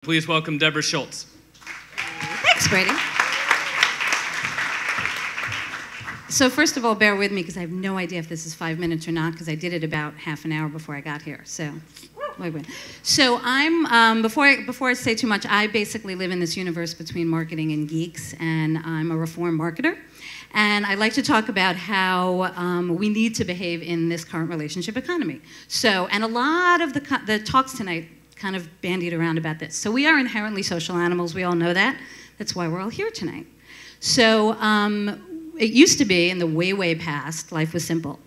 Please welcome Deborah Schultz. Thanks, Brady. So first of all, bear with me because I have no idea if this is 5 minutes or not because I did it about half an hour before I got here. So, before I say too much, I basically live in this universe between marketing and geeks, and I'm a reform marketer. And I like to talk about how we need to behave in this current relationship economy. So, and a lot of the talks tonight kind of bandied around about this. So we are inherently social animals. We all know that. That's why we're all here tonight. So it used to be, in the way, way past, life was simple.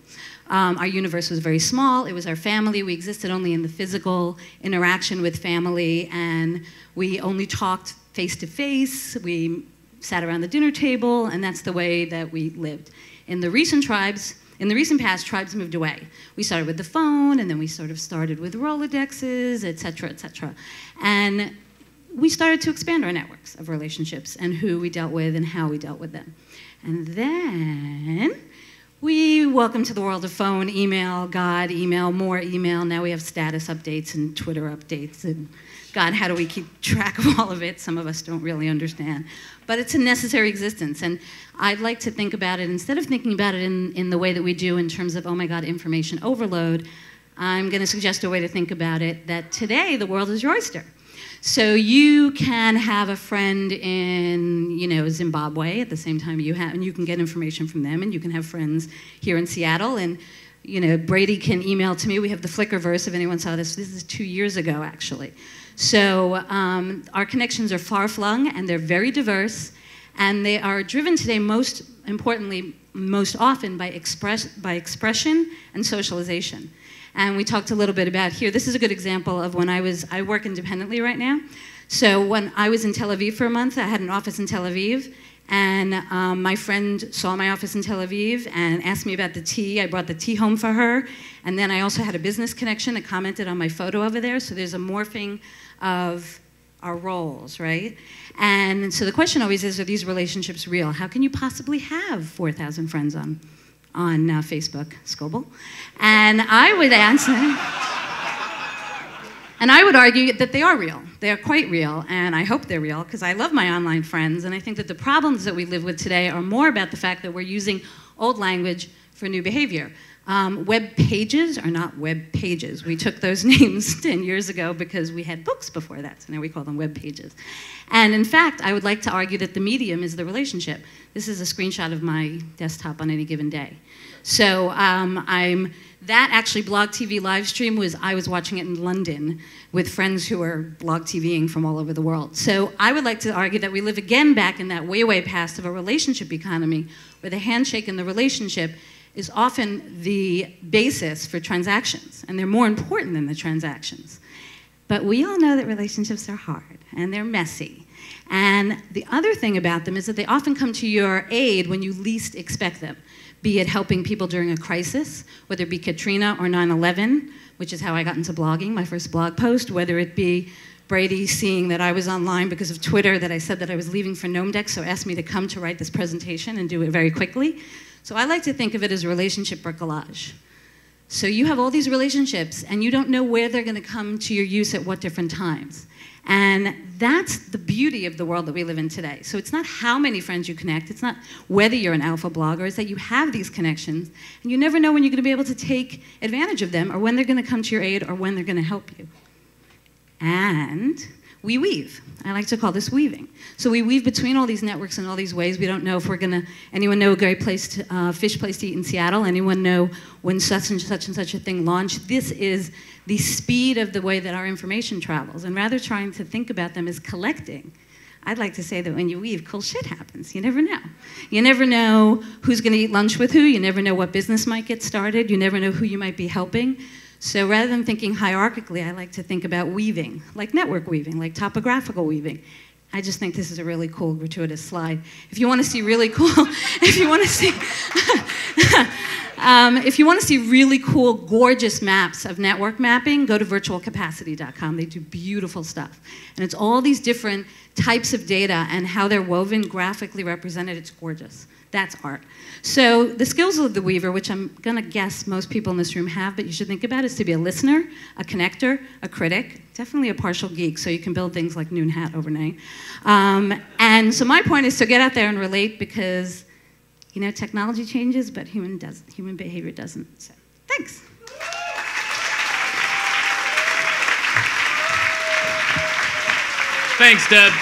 Our universe was very small. It was our family. We existed only in the physical interaction with family, and we only talked face-to-face. We sat around the dinner table, and that's the way that we lived. In the recent past, tribes moved away. We started with the phone, and then we sort of started with Rolodexes, et cetera, et cetera. And we started to expand our networks of relationships and who we dealt with and how we dealt with them. And then we welcome to the world of phone, email, God, email, more email. Now we have status updates and Twitter updates. And God, how do we keep track of all of it? Some of us don't really understand. But it's a necessary existence. And I'd like to think about it, instead of thinking about it in the way that we do in terms of, oh my God, information overload, I'm going to suggest a way to think about it that today the world is your oyster. So you can have a friend in, Zimbabwe at the same time and you can get information from them, and you can have friends here in Seattle, and Brady can email to me. We have the Flickrverse, if anyone saw this. This is 2 years ago, actually. So our connections are far-flung, and they're very diverse, and they are driven today, most importantly, most often by expression and socialization. And we talked a little bit about here. This is a good example of when I work independently right now. So when I was in Tel Aviv for a month, I had an office in Tel Aviv, and my friend saw my office in Tel Aviv and asked me about the tea. I brought the tea home for her. And then I also had a business connection that commented on my photo over there. So there's a morphing of our roles, right? And so the question always is, are these relationships real? How can you possibly have 4,000 friends on Facebook, Scoble? And I would answer, and I would argue that they are real. They are quite real, and I hope they're real, because I love my online friends, and I think that the problems that we live with today are more about the fact that we're using old language for new behavior. Web pages are not web pages. We took those names 10 years ago because we had books before that, so now we call them web pages. And in fact, I would like to argue that the medium is the relationship. This is a screenshot of my desktop on any given day. So that actually Blog TV live stream I was watching it in London with friends who are Blog TVing from all over the world. So I would like to argue that we live again back in that way, way past of a relationship economy where the handshake and the relationship is often the basis for transactions, and they're more important than the transactions. But we all know that relationships are hard, and they're messy. And the other thing about them is that they often come to your aid when you least expect them, be it helping people during a crisis, whether it be Katrina or 9/11, which is how I got into blogging, my first blog post, whether it be Brady seeing that I was online because of Twitter, that I said that I was leaving for Gnomedex, so asked me to come to write this presentation and do it very quickly. So I like to think of it as relationship bricolage. So you have all these relationships, and you don't know where they're going to come to your use at what different times. And that's the beauty of the world that we live in today. So it's not how many friends you connect, it's not whether you're an alpha blogger, it's that you have these connections, and you never know when you're going to be able to take advantage of them, or when they're going to come to your aid, or when they're going to help you. And we weave. I like to call this weaving. So we weave between all these networks in all these ways. We don't know if we're going to, anyone know a great place to, fish place to eat in Seattle? Anyone know when such and such a thing launched? This is the speed of the way that our information travels. And rather trying to think about them as collecting, I'd like to say that when you weave, cool shit happens. You never know. You never know who's going to eat lunch with who. You never know what business might get started. You never know who you might be helping. So rather than thinking hierarchically, I like to think about weaving, like network weaving, like topographical weaving. I just think this is a really cool, gratuitous slide. If you want to see really cool, if you want to see really cool, gorgeous maps of network mapping, go to virtualcapacity.com. They do beautiful stuff. And it's all these different types of data and how they're woven, graphically represented. It's gorgeous. That's art. So the skills of the weaver, which I'm going to guess most people in this room have, but you should think about, is to be a listener, a connector, a critic, definitely a partial geek, so you can build things like Noon Hat overnight. And so my point is to get out there and relate, because, you know, technology changes, but human behavior doesn't. So, thanks. Thanks, Deb.